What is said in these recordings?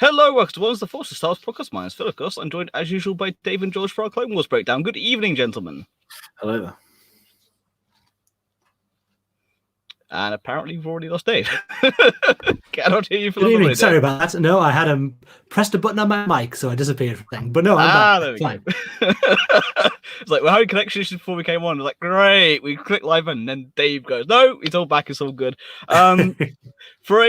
Hello, welcome to What Was the Force of Stars podcast. My name is Phil, of course. I'm joined as usual by Dave and George for our Clone Wars breakdown. Good evening, gentlemen. Hello there. And apparently you've already lost Dave. Cannot hear you for Good evening. Sorry about that. No, I had pressed a button on my mic, so I disappeared from thing. But no, I'm back. There we go. It's like, we're having connection issues before we came on. We're like, great. We click live and then Dave goes, no, it's all back. It's all good. For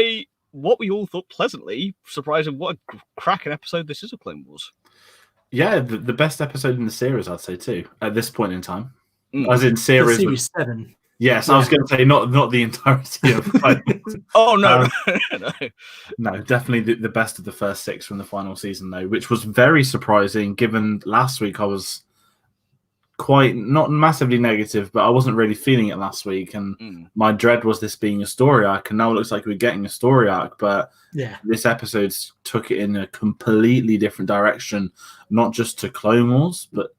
what we all thought pleasantly surprising, what a cracking episode this is of Clone Wars. Yeah, the best episode in the series, I'd say too, at this point in time. As in series 7. Yes, yeah. I was going to say not the entirety of Oh, no. No, definitely the best of the first 6 from the final season, though, which was very surprising, given last week I was quite, not massively negative, but I wasn't really feeling it last week, and my dread was this being a story arc, and now it looks like we're getting a story arc, but this episode took it in a completely different direction, not just to Clone Wars, but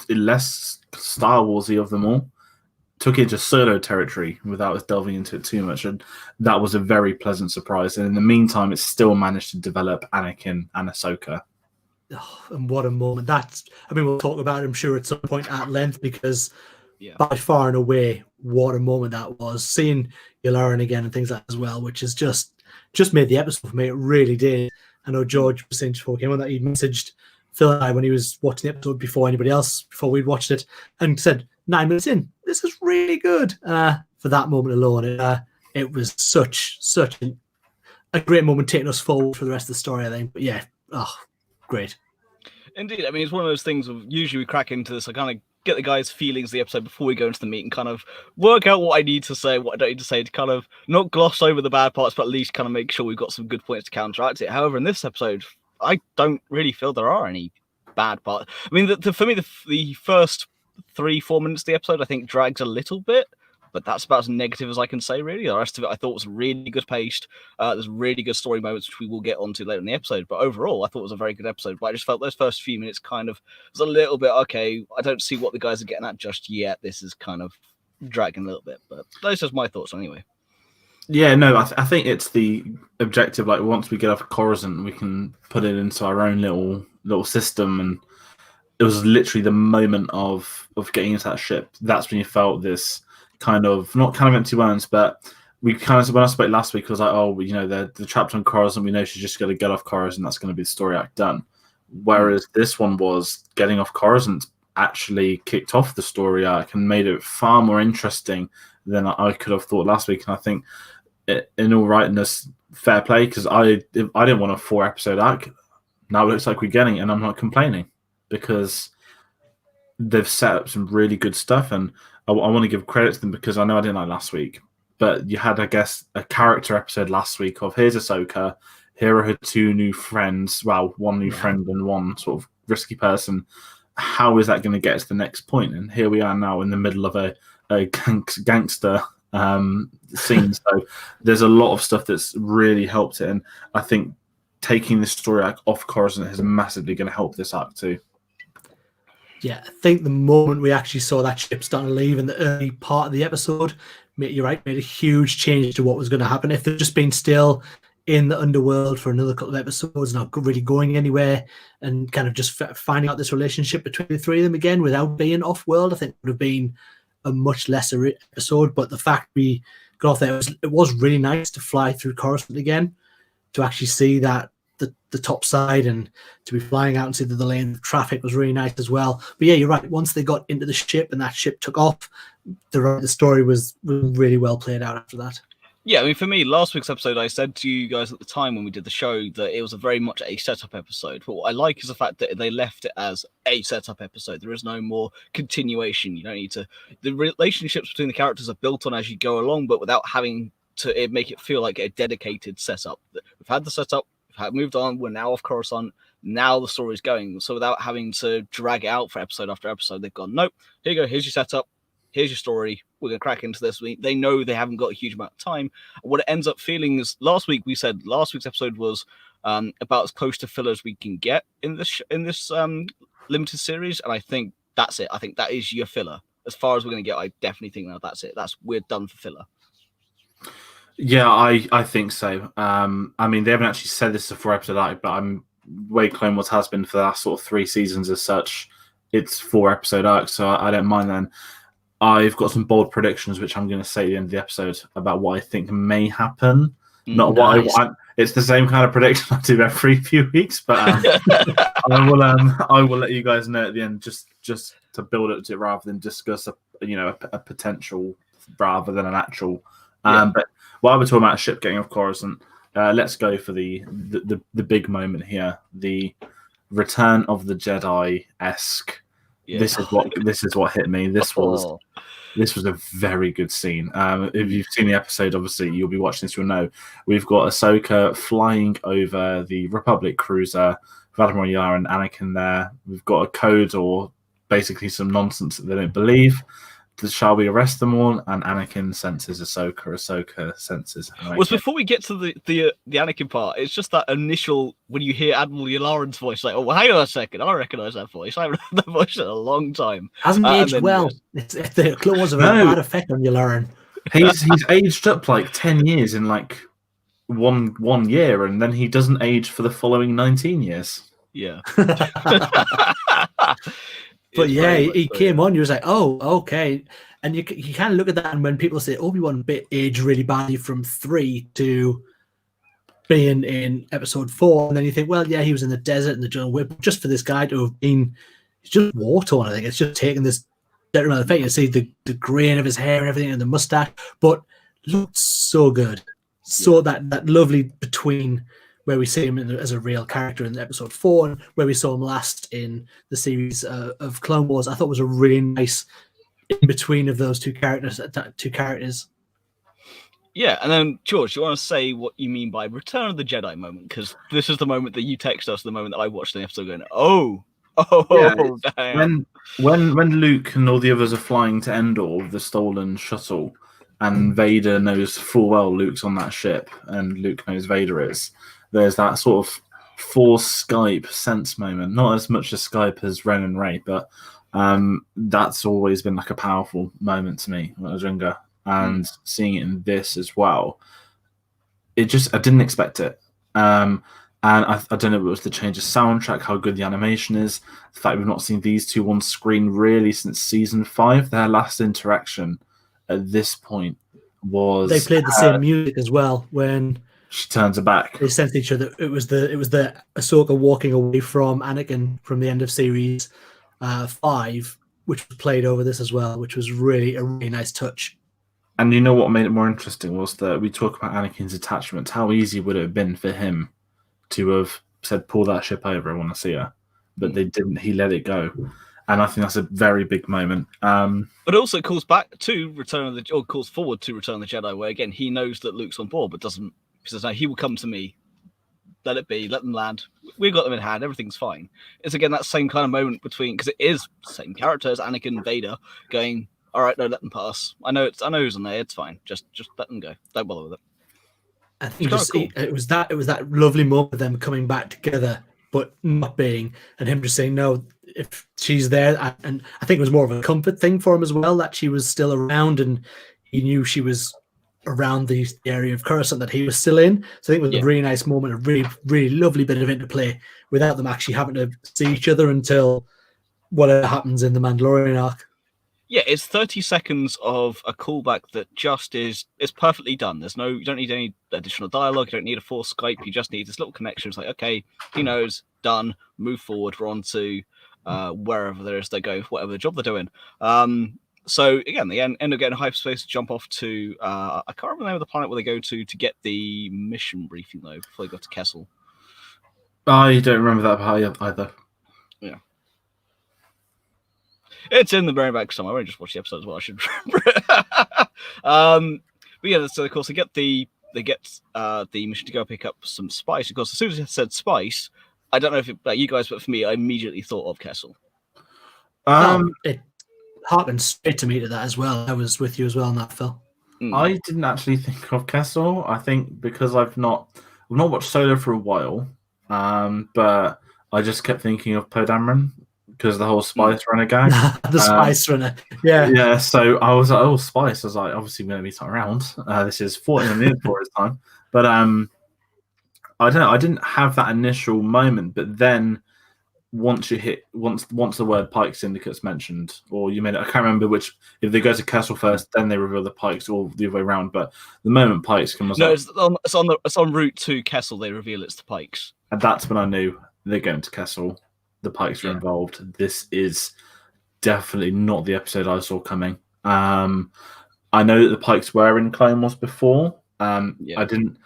less Star Warsy of them all. Took it to Solo territory without us delving into it too much, and that was a very pleasant surprise. And in the meantime, it still managed to develop Anakin and Ahsoka. Oh, and what a moment! We'll talk about it, I'm sure, at some point at length, because by far and away, what a moment that was. Seeing Yularen again and things like that as well, which has just made the episode for me. It really did. I know George was saying before he came on that he'd messaged Phil and I when he was watching the episode before anybody else, before we'd watched it, and said 9 minutes in, this is really good. For that moment alone, it was such a great moment, taking us forward for the rest of the story, I think. But great. Indeed. I mean, it's one of those things of usually we crack into this. I kind of get the guys' feelings of the episode before we go into the meet and kind of work out what I need to say, what I don't need to say, to kind of not gloss over the bad parts, but at least kind of make sure we've got some good points to counteract it. However, in this episode, I don't really feel there are any bad parts. I mean, for me, the first 3-4 minutes of the episode, I think, drags a little bit, but that's about as negative as I can say, really. The rest of it I thought was really good paced. There's really good story moments, which we will get onto later in the episode. But overall, I thought it was a very good episode. But I just felt those first few minutes kind of was a little bit, okay, I don't see what the guys are getting at just yet. This is kind of dragging a little bit. But those are my thoughts anyway. Yeah, no, I think it's the objective. Like, once we get off Coruscant, we can put it into our own little system, and it was literally the moment of getting into that ship. That's when you felt this kind of, not kind of empty words, but we kind of, when I spoke last week, it was like, oh, you know, the chapter on Coruscant, we know she's just going to get off Coruscant, that's going to be the story arc done. Whereas this one was getting off Coruscant actually kicked off the story arc and made it far more interesting than I could have thought last week. And I think, in all rightness, fair play, because I didn't want a 4-episode arc. Now it looks like we're getting it, and I'm not complaining, because they've set up some really good stuff, and I want to give credit to them, because I know I didn't like last week, but you had, I guess, a character episode last week of here's Ahsoka, here are her 2 new friends, well, 1 new friend and 1 sort of risky person. How is that going to get to the next point? And here we are now in the middle of a gangster scene. So there's a lot of stuff that's really helped it, and I think taking this story arc off Coruscant is massively going to help this arc too. Yeah, I think the moment we actually saw that ship starting to leave in the early part of the episode, you're right, made a huge change to what was going to happen. If they'd just been still in the underworld for another couple of episodes, not really going anywhere, and kind of just finding out this relationship between the 3 of them again without being off-world, I think it would have been a much lesser episode. But the fact we got off there, it was really nice to fly through Coruscant again, to actually see that the top side, and to be flying out and see the lane of traffic was really nice as well. But yeah, you're right. Once they got into the ship and that ship took off, the story was really well played out after that. Yeah, I mean, for me, last week's episode, I said to you guys at the time when we did the show that it was a very much a setup episode. But what I like is the fact that they left it as a setup episode. There is no more continuation. You don't need to. The relationships between the characters are built on as you go along, but without having to make it feel like a dedicated setup. We've had the setup, we've moved on, we're now off Coruscant, now the story's going. So without having to drag it out for episode after episode, they've gone, nope, here you go, here's your setup, here's your story, we're going to crack into this. They know they haven't got a huge amount of time. What it ends up feeling is, last week we said last week's episode was about as close to filler as we can get in this limited series, and I think that's it. I think that is your filler. As far as we're going to get, I definitely think that's it. We're done for filler. Yeah, I think so. I mean, they haven't actually said this is a 4-episode arc, but way Clone Wars has been for the last sort of 3 seasons as such. It's 4-episode arc, so I don't mind then. I've got some bold predictions, which I'm going to say at the end of the episode about what I think may happen. Not what I Nice. want. It's the same kind of prediction I do every few weeks, but I will let you guys know at the end, just to build up to it rather than discuss a potential rather than an actual. But while we're talking about a ship getting off Coruscant, let's go for the big moment here, the Return of the Jedi esque. Yeah. This is what hit me. This was a very good scene. If you've seen the episode, obviously you'll be watching this, you'll know. We've got Ahsoka flying over the Republic cruiser, Vladimir Yar and Anakin there. We've got a code or basically some nonsense that they don't believe. Shall we arrest them all? And Anakin senses Ahsoka. Ahsoka senses Anakin. Was before we get to the Anakin part, it's just that initial when you hear Admiral Yularen's voice, like, oh, well, hang on a second, I recognise that voice. I haven't heard that voice in a long time. Hasn't aged well. The Clone Wars have a bad effect on Yularen. He's aged up like 10 years in like one year, and then he doesn't age for the following 19 years. Yeah. But yeah, he came on. You was like, oh, okay. And you kind of look at that, and when people say Obi-Wan bit aged really badly from 3 to being in Episode 4, and then you think, well, yeah, he was in the desert and the jungle. Whip. Just for this guy to have been, he's just war-torn. I think it's just taking this detriment of the fact. You see the grain of his hair and everything, and the mustache, but looked so good. So that lovely between where we see him as a real character in Episode 4 and where we saw him last in the series of Clone Wars, I thought was a really nice in between of those two characters. Yeah, and then George, you want to say what you mean by Return of the Jedi moment? Because this is the moment that you text us, the moment that I watched the episode, going, damn. When Luke and all the others are flying to Endor with the stolen shuttle, and Vader knows full well Luke's on that ship, and Luke knows Vader is. There's that sort of forced Skype sense moment. Not as much as Skype as Ren and Rey, but that's always been like a powerful moment to me when I was younger. And seeing it in this as well, I didn't expect it. And I don't know if it was the change of soundtrack, how good the animation is, the fact we've not seen these two on screen really since season 5. Their last interaction at this point was they played the same music as well when she turns her back. They sensed each other. It was the Ahsoka walking away from Anakin from the end of series 5, which was played over this as well, which was really a really nice touch. And you know what made it more interesting was that we talk about Anakin's attachment. How easy would it have been for him to have said, pull that ship over, I want to see her. But they didn't. He let it go. And I think that's a very big moment. But also calls back to calls forward to Return of the Jedi, where again he knows that Luke's on board, but doesn't. He says, no, he will come to me. Let it be. Let them land. We've got them in hand. Everything's fine. It's again that same kind of moment between, because it is the same characters, Anakin and Vader, going, all right, no, let them pass. I know who's on there. It's fine. Just let them go. Don't bother with it. I think it was that lovely moment of them coming back together, but not being, and him just saying no. If she's there, and I think it was more of a comfort thing for him as well that she was still around, and he knew she was around the area of Coruscant that he was still in. So I think it was a really nice moment, a really, really lovely bit of interplay without them actually having to see each other until whatever happens in the Mandalorian arc. Yeah, it's 30 seconds of a callback that just is perfectly done. You don't need any additional dialogue, you don't need a forced Skype, you just need this little connection. It's like, okay, he knows, done, move forward, we're on to wherever there is they go, whatever the job they're doing. So again, they end up getting hyperspace, jump off to I can't remember the name of the planet where they go to get the mission briefing though before they go to Kessel. I don't remember that part either. Yeah, it's in the very back somewhere. I only just watched the episode as well. I should remember. But yeah, so of course they get the mission to go pick up some spice. Of course, as soon as I said spice, I don't know if about you guys, but for me, I immediately thought of Kessel. It harkened straight to me to that as well. I was with you as well on that, Phil. I didn't actually think of Kessel. I think because I've not watched Solo for a while, but I just kept thinking of Poe Dameron because the whole Spice Runner gag. The Spice Runner. Yeah. Yeah, so I was like, oh, Spice. I was like, obviously, we're going to be around. This is 40 minutes for his time. But I don't know. I didn't have that initial moment. But then once the word Pike Syndicate's mentioned, or you made it, I can't remember which, if they go to Castle first, then they reveal the Pikes, or the other way around. But the moment Pikes comes up. No, it's on route to Kessel, they reveal it's the Pikes. And that's when I knew they're going to Kessel. The Pikes are involved. This is definitely not the episode I saw coming. I know that the Pikes were in Clone Wars before. I didn't.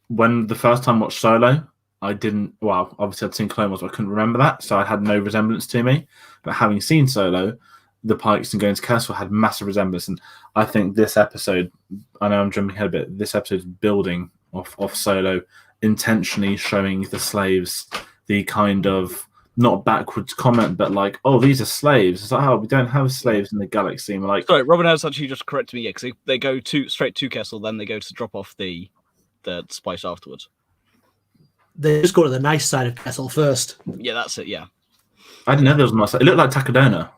When the first time I watched Solo, I didn't. Well, obviously I'd seen Clone Wars, but I couldn't remember that, so I had no resemblance to me. But having seen Solo, the Pikes and going to Castle had massive resemblance, and I think this episode. I know I'm jumping ahead a bit. This episode's building off Solo, intentionally showing the slaves the kind of not backwards comment, but like, oh, these are slaves. It's like, oh, we don't have slaves in the galaxy. And we're like, sorry, Robin has actually just corrected me. Yeah, because they go straight to Kessel, then they go to drop off the spice afterwards. They just go to the nice side of Kessel first. Yeah, that's it. Yeah, I didn't know there was a nice. It looked like Takadona.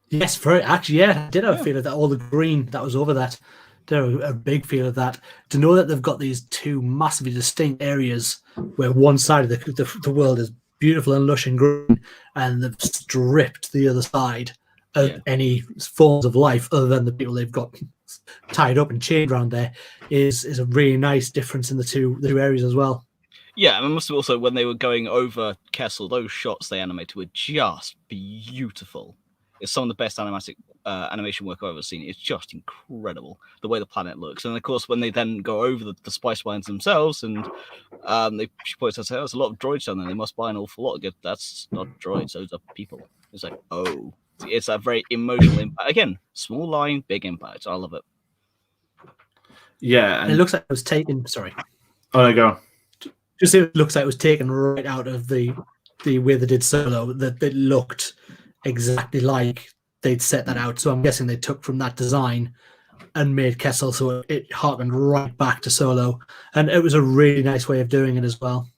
Yes, very actually, yeah. I did have a feel of that. All the green that was over that. Did have a big feel of that. To know that they've got these two massively distinct areas where one side of the world is beautiful and lush and green, and they've stripped the other side of any forms of life other than the people they've got tied up and chained around there is a really nice difference in the two areas as well. Yeah, and must also, when they were going over Kessel, those shots they animated were just beautiful. It's some of the best animation work I've ever seen. It's just incredible the way the planet looks. And of course, when they then go over the spice mines themselves, and she points out, there's a lot of droids down there. They must buy an awful lot. That's not droids; those are people. It's like, oh, it's a very emotional impact. Again, small line, big impact. I love it. Yeah, and it looks like it was taken. Sorry. Oh, no, go. Just it looks like it was taken right out of the way they did Solo. That it looked exactly like they'd set that out. So I'm guessing they took from that design and made Kessel, so it harkened right back to Solo. And it was a really nice way of doing it as well.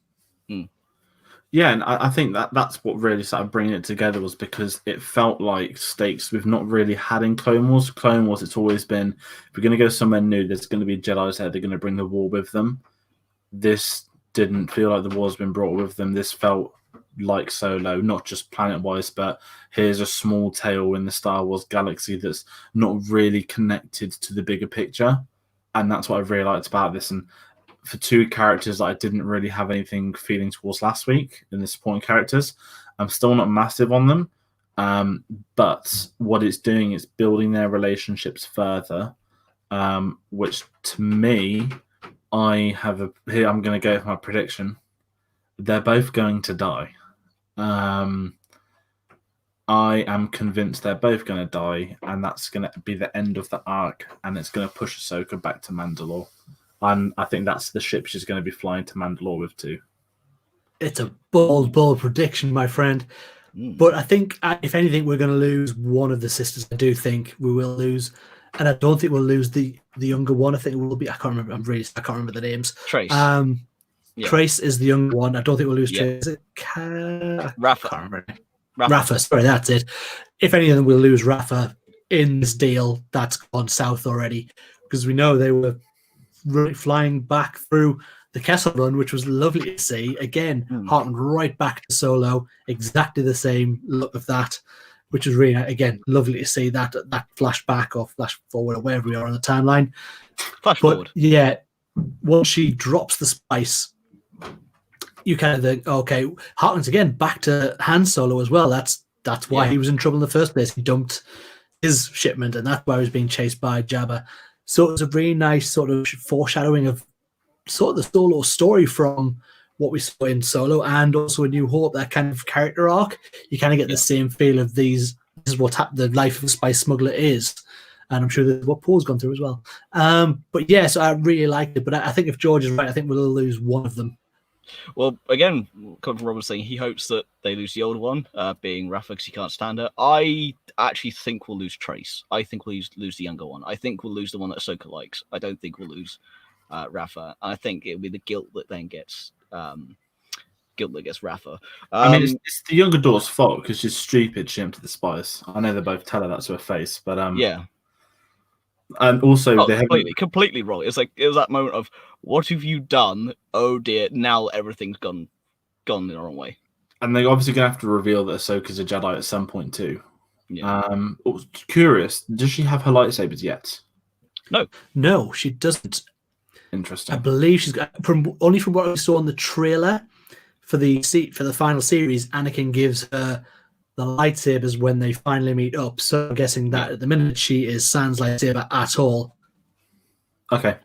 Yeah, and I think that's what really started bringing it together, was because it felt like stakes we've not really had in Clone Wars. Clone Wars, it's always been, if we're going to go somewhere new, there's going to be Jedi's there, they're going to bring the war with them. This didn't feel like the war's been brought with them. This felt like Solo, not just planet-wise, but here's a small tale in the Star Wars galaxy that's not really connected to the bigger picture. And that's what I really liked about this. And for two characters that I didn't really have anything feeling towards last week in the supporting characters, I'm still not massive on them. But what it's doing is building their relationships further, which to me, here I'm going to go for my prediction. They're both going to die. I am convinced they're both going to die, and that's going to be the end of the arc, and it's going to push Ahsoka back to Mandalore. And I think that's the ship she's going to be flying to Mandalore with too. It's a bold prediction, my friend. But I think, if anything, we're going to lose one of the sisters. I do think we will lose. And I don't think we'll lose the younger one. I think it will be, I can't remember. I can't remember the names. Trace. Trace is the younger one. I don't think we'll lose Trace. Is it Rafa. I can't remember. Rafa, sorry, that's it. If anything, we'll lose Rafa in this deal that's gone south already, because we know they were flying back through the Kessel Run, which was lovely to see. Again, harkened right back to Solo, exactly the same look of that, which was really, again, lovely to see that flashback or flash forward or wherever we are on the timeline. Forward. Yeah, once she drops the spice, you kind of think, okay, harkens again back to Han Solo as well. That's why he was in trouble in the first place. He dumped his shipment, and that's why he was being chased by Jabba. So it was a really nice sort of foreshadowing of sort of the Solo story from what we saw in Solo, and also A New Hope, that kind of character arc. You kind of get the same feel of this is what the life of a spice smuggler is. And I'm sure that's what Paul's gone through as well. But yeah, so I really liked it. But I think if George is right, I think we'll lose one of them. Well, again, coming from Robert saying he hopes that they lose the older one, being Rafa, because he can't stand her. I actually think we'll lose Trace. I think we'll lose the younger one. I think we'll lose the one that Ahsoka likes. I don't think we'll lose Rafa. I think it'll be the guilt that then gets guilt that gets Rafa. I mean, it's the younger daughter's fault because she's stupid. She emptied the spice. I know they both tell her that to her face, but yeah. And also, they completely wrong. It's like it was that moment of, what have you done? Oh dear! Now everything's gone the wrong way. And they're obviously going to have to reveal that Ahsoka's a Jedi at some point too. Yeah. Curious, does she have her lightsabers yet? No, she doesn't. Interesting. I believe she's got only from what we saw in the trailer for the final series. Anakin gives her the lightsabers when they finally meet up. So I'm guessing that at the minute she is Sans lightsaber at all. Okay.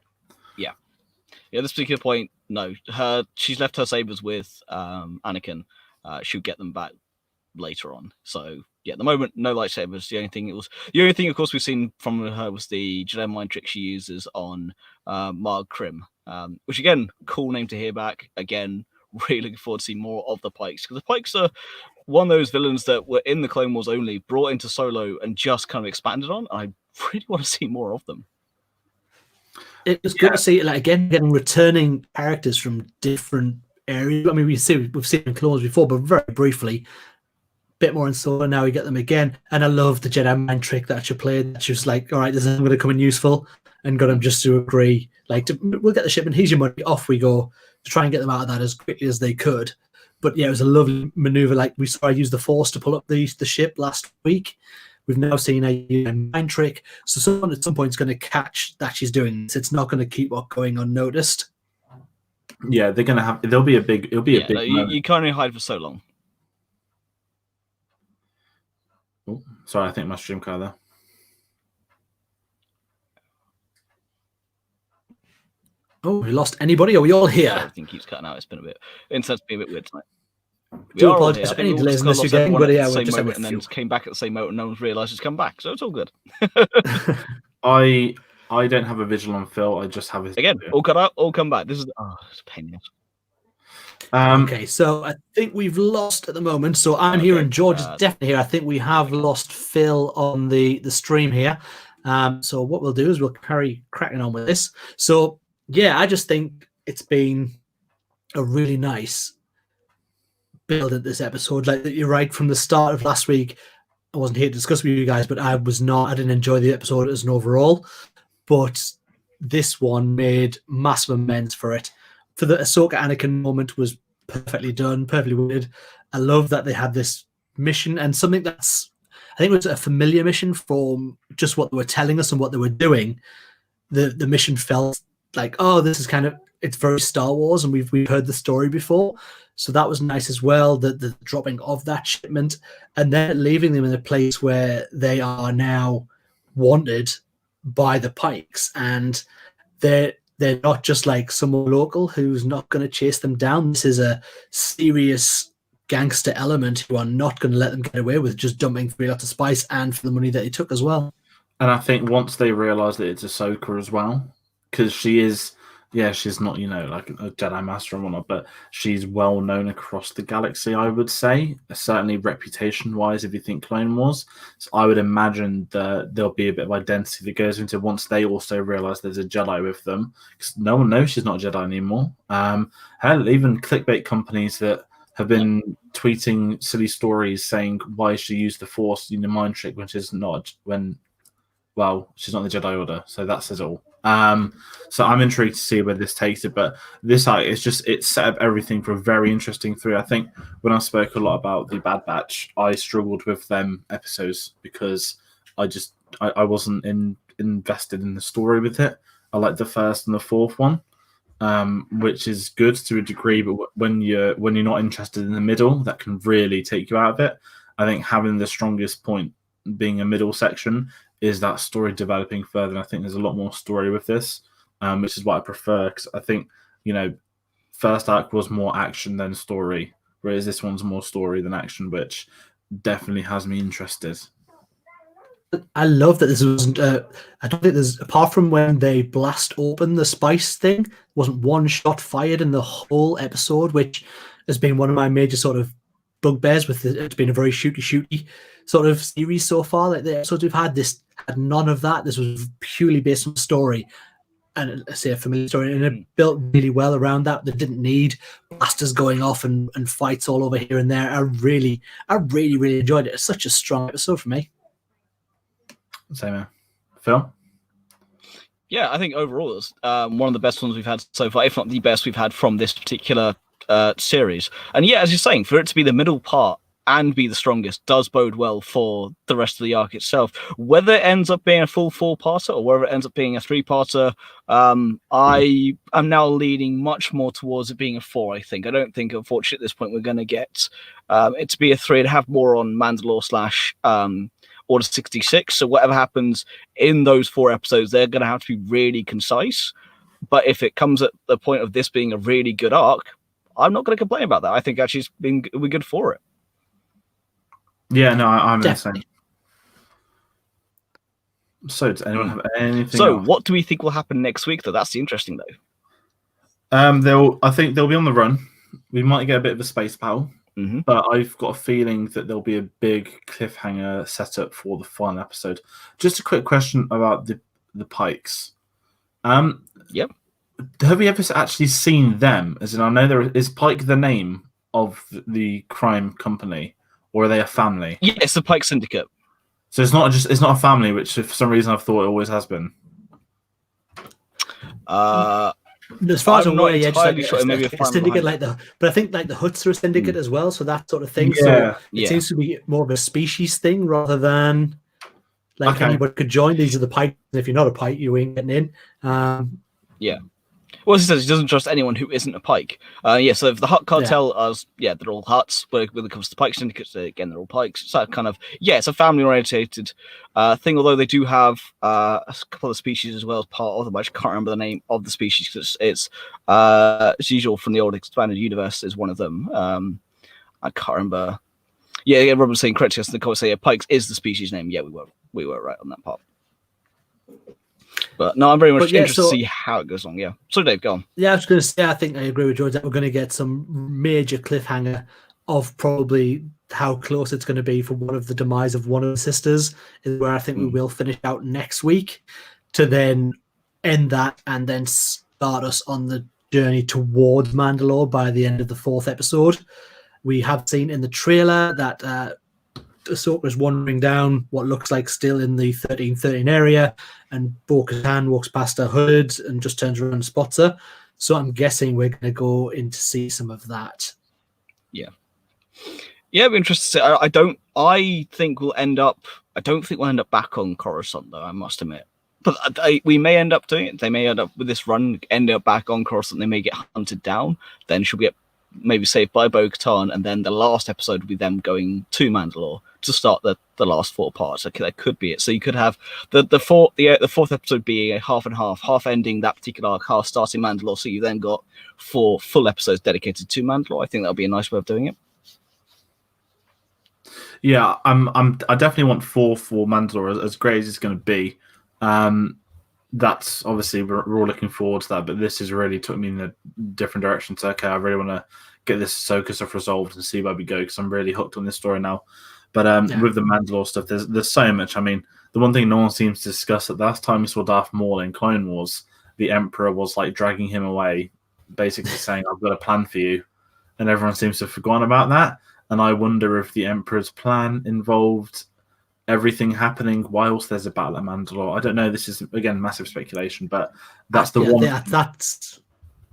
Yeah. At this particular point, no. She's left her sabers with Anakin. She'll get them back later on. So yeah, at the moment, no lightsabers. The only thing, of course, we've seen from her was the Jedi mind trick she uses on Marg Krim, which again, cool name to hear back. Again, really looking forward to see more of the Pikes, because the Pikes are one of those villains that were in the Clone Wars only, brought into Solo, and just kind of expanded on. I really want to see more of them. It was good to see, like, again, getting returning characters from different areas. I mean, we've seen in Clone Wars before, but very briefly. Bit more in Solo, now we get them again. And I love the Jedi mind trick that she played. She was like, all right, this is going to come in useful, and got him just to agree. Like, we'll get the shipment, here's your money, off we go, to try and get them out of that as quickly as they could. But yeah, it was a lovely maneuver. Like, we saw her use the Force to pull up the ship last week. We've now seen a mind trick. So someone at some point is going to catch that she's doing this. It's not going to keep going unnoticed. Yeah, there'll be a big, it'll be a big. You can't only hide for so long. Oh, sorry, I think my stream cut there. Oh, we lost anybody? Are we all here? Everything keeps cutting out. It's been a bit. Internet's been a bit weird tonight. Do apologize for any delays in this again, but yeah, we're just and then came back at the same moment, and no one's realised it's come back, so it's all good. I don't have a visual on Phil. I just have it again. All cut out, all come back. This is it's a pain in the ass. Okay, so I think we've lost at the moment. So I'm here and George is definitely here. I think we have lost Phil on the stream here. So what we'll do is we'll carry cracking on with this. So yeah, I just think it's been a really nice build at this episode. Like, you're right, from the start of last week, I wasn't here to discuss with you guys, but I didn't enjoy the episode as an overall. But this one made massive amends for it. For the Ahsoka Anakin moment was perfectly done, perfectly worded. I love that they had this mission, and something that's, I think it was a familiar mission from just what they were telling us and what they were doing. The mission felt like, oh, this is kind of, it's very Star Wars, and we've heard the story before. So that was nice as well, the dropping of that shipment, and then leaving them in a place where they are now wanted by the Pikes, and they're not just like someone local who's not going to chase them down. This is a serious gangster element who are not going to let them get away with just dumping 3 lots of spice and for the money that they took as well. And I think once they realise that it's Ahsoka as well, because she's not, like a Jedi Master and whatnot, but she's well known across the galaxy, I would say, certainly reputation-wise, if you think Clone Wars. So I would imagine that there'll be a bit of identity that goes into once they also realise there's a Jedi with them, because no one knows she's not a Jedi anymore. Hell, even clickbait companies that have been tweeting silly stories saying why she used the Force in the mind trick when she's not, she's not the Jedi Order, so that says all. So I'm intrigued to see where this takes it, but this it set up everything for a very interesting 3. I think when I spoke a lot about the Bad Batch, I struggled with them episodes because I wasn't invested in the story with it. I like the first and the fourth one, which is good to a degree, but when you're not interested in the middle, that can really take you out of it. I think having the strongest point being a middle section is that story developing further, and I think there's a lot more story with this, which is what I prefer, because I think, first act was more action than story, whereas this one's more story than action, which definitely has me interested. I love that this wasn't, I don't think there's, apart from when they blast open the spice thing, wasn't one shot fired in the whole episode, which has been one of my major sort of bugbears with it. It's been a very shooty sort of series so far. Like the episodes we've had, this had none of that. This was purely based on story. and say a familiar story, and it built really well around that. They didn't need blasters going off and fights all over here and there. I really enjoyed it. It's such a strong episode for me. Same here. Phil? Yeah, I think overall it's one of the best ones we've had so far, if not the best we've had from this particular series. And yeah, as you're saying, for it to be the middle part and be the strongest does bode well for the rest of the arc itself. Whether it ends up being a full 4-parter or whether it ends up being a 3-parter, I am now leaning much more towards it being a 4, I think. I don't think, unfortunately, at this point we're going to get it to be a 3 and have more on Mandalore / Order 66. So whatever happens in those 4 episodes, they're going to have to be really concise. But if it comes at the point of this being a really good arc, I'm not going to complain about that. I think actually we're good for it. Yeah, no, I'm the Definitely. same. So, does anyone have anything So, else? what do we think will happen next week, though? That's the interesting, though. I think they'll be on the run. We might get a bit of a space battle, but I've got a feeling that there'll be a big cliffhanger set up for the final episode. Just a quick question about the Pikes. Yep. Have you ever actually seen them? As in, I know is Pike the name of the crime company, or are they a family? Yeah, it's the Pike Syndicate. So it's not a family, which for some reason I've thought it always has been. As far as I'm aware, yeah, just sure, maybe a syndicate but I think like the Hutts are a syndicate as well, so that sort of thing. Yeah. So it seems to be more of a species thing rather than like anybody could join. These are the Pike. If you're not a Pike, you ain't getting in. Yeah. Well, as he says, he doesn't trust anyone who isn't a Pike. So if the Hutt cartel they're all Hutts, but when it comes to Pike syndicates, again, they're all Pikes. So kind of, it's a family-orientated thing, although they do have a couple of species as well as part of them. I just can't remember the name of the species because it's usual from the old expanded universe is one of them. I can't remember. Yeah, Rob was saying correctly. The comments say Pikes is the species name. Yeah, we were right on that part. But no, I'm very much interested to see how it goes on. Yeah. So Dave, go on. Yeah, I was going to say, I think I agree with George that we're going to get some major cliffhanger of probably how close it's going to be for one of the demise of one of the sisters, is where I think we will finish out next week to then end that and then start us on the journey towards Mandalore by the end of the 4th episode. We have seen in the trailer that Ahsoka's wandering down what looks like still in the 1313 area, and Bo-Katan walks past her hood and just turns around and spots her. So I'm guessing we're going to go in to see some of that. Yeah, it'd be interesting to see. I don't think we'll end up back on Coruscant, though, I must admit. But we may end up doing it. They may end up with this run, end up back on Coruscant. They may get hunted down. Then she'll get maybe saved by Bo-Katan, and then the last episode will be them going to Mandalore to start the last 4 parts. Okay, that could be it. So you could have the 4th episode being a half and half ending that particular arc, half starting Mandalore. So you then got 4 full episodes dedicated to Mandalore. I think that'll be a nice way of doing it. Yeah, I definitely want 4 for Mandalore, as great as it's going to be. That's obviously we're all looking forward to that, but this has really took me in a different direction. So okay, I really want to get this Ahsoka stuff resolved and see where we go because I'm really hooked on this story now. But with the Mandalore stuff, there's so much. I mean, the one thing no one seems to discuss that last time we saw Darth Maul in Clone Wars, the Emperor was like dragging him away, basically saying, "I've got a plan for you," and everyone seems to have forgotten about that. And I wonder if the Emperor's plan involved everything happening whilst there's a battle at Mandalore. I don't know. This is again massive speculation, but that's the one. Yeah,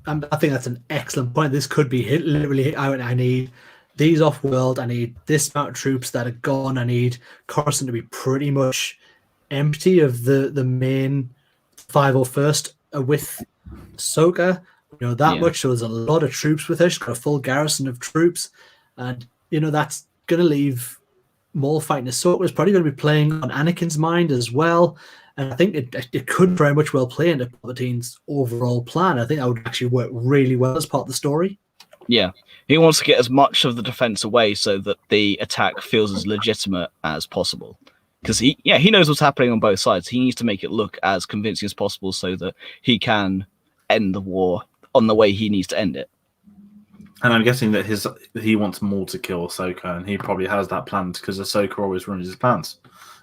I think that's an excellent point. This could be literally. I need these off-world. I need this amount of troops that are gone. I need Coruscant to be pretty much empty of the main 501st with Ahsoka. Much. So there's a lot of troops with her. She's got a full garrison of troops, and that's going to leave Maul fighting Ahsoka. Is probably going to be playing on Anakin's mind as well. And I think it could very much well play into Palpatine's overall plan. I think that would actually work really well as part of the story. Yeah. He wants to get as much of the defense away so that the attack feels as legitimate as possible. Because he knows what's happening on both sides. He needs to make it look as convincing as possible so that he can end the war on the way he needs to end it. And I'm guessing that he wants Maul to kill Ahsoka, and he probably has that planned because Ahsoka always ruins his plans.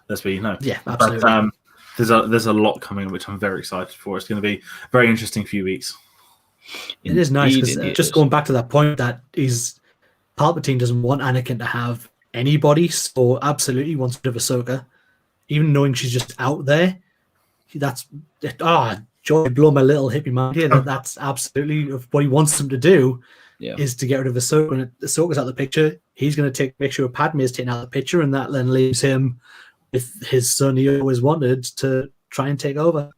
That's what you know. Yeah, absolutely. there's a lot coming, which I'm very excited for. It's going to be a very interesting few weeks. It is nice Indeed, because just going back to that point that Palpatine doesn't want Anakin to have anybody, so absolutely he wants rid of Ahsoka, even knowing she's just out there. That's joy blow my little hippie mind here. That's absolutely what he wants them to do. Yeah. Is to get rid of Ahsoka. And if Ahsoka's out of the picture, he's going to make sure Padme is taken out of the picture, and that then leaves him with his son he always wanted to try and take over.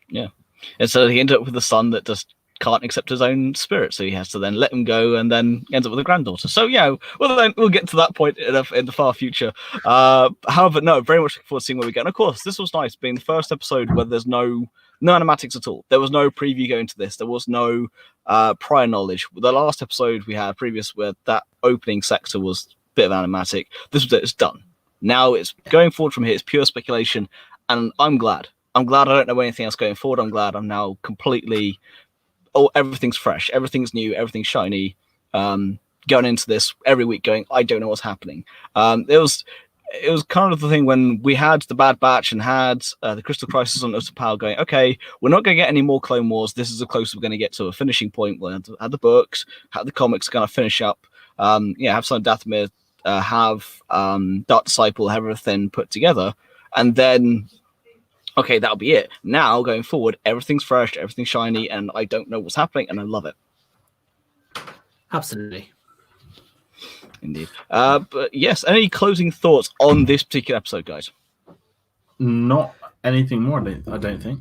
Yeah. And so he ended up with a son that just can't accept his own spirit, so he has to then let him go, and then ends up with a granddaughter. So yeah, well then we'll get to that point in the far future. However, no, very much looking forward to seeing where we go. And of course, this was nice being the first episode where there's no animatics at all. There was no preview going to this. There was no prior knowledge. The last episode we had previous where that opening sector was a bit of animatic. This was it. It's done. Now it's going forward from here. It's pure speculation, and I'm glad. I don't know anything else going forward. I'm glad I'm now completely. Oh, everything's fresh, everything's new, everything's shiny. Going into this every week, going, I don't know what's happening. It was kind of the thing when we had the Bad Batch and had the Crystal Crisis on Utter Power, going, okay, we're not going to get any more Clone Wars. This is the closest we're going to get to a finishing point. We'll have the books, have the comics kind of finish up. Have Son of Dathomir, have Dark Disciple, have everything put together, and then. Okay, that'll be it. Now, going forward, everything's fresh, everything's shiny, and I don't know what's happening, and I love it. Absolutely. Indeed. But yes, any closing thoughts on this particular episode, guys? Not anything more, I don't think.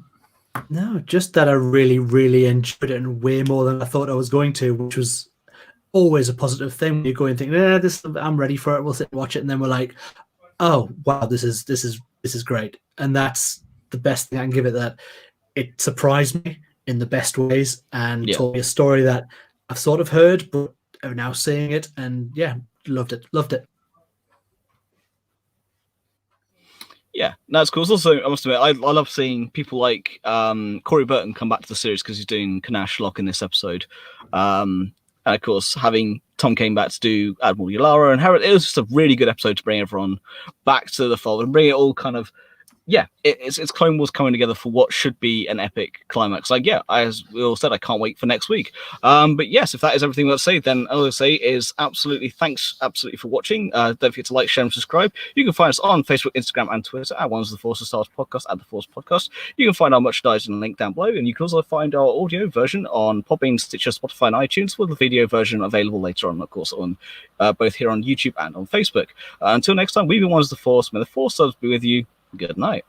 No, just that I really, really enjoyed it, and way more than I thought I was going to, which was always a positive thing. When you go and think, I'm ready for it. We'll sit and watch it, and then we're like, oh wow, this is great, and that's the best thing I can give it. That it surprised me in the best ways and told me a story that I've sort of heard, but are now seeing it, and loved it. Yeah, no, it's cool. It's also, I must admit, I love seeing people like Corey Burton come back to the series because he's doing Kanash Lock in this episode. And of course, having Tom came back to do Admiral Yularen and Harold, it was just a really good episode to bring everyone back to the fold and bring it all kind of, it's Clone Wars coming together for what should be an epic climax. Like, as we all said, I can't wait for next week. But yes, if that is everything let's say, then all I'll say is thanks for watching. Don't forget to like, share, and subscribe. You can find us on Facebook, Instagram, and Twitter at Ones of the Force, the Stars Podcast, at the Force Podcast. You can find our merchandise in the link down below, and you can also find our audio version on Podbean, Stitcher, Spotify, and iTunes, with the video version available later on, of course, on both here on YouTube and on Facebook. Until next time, we've been Ones of the Force. May the Force be with you. Good night.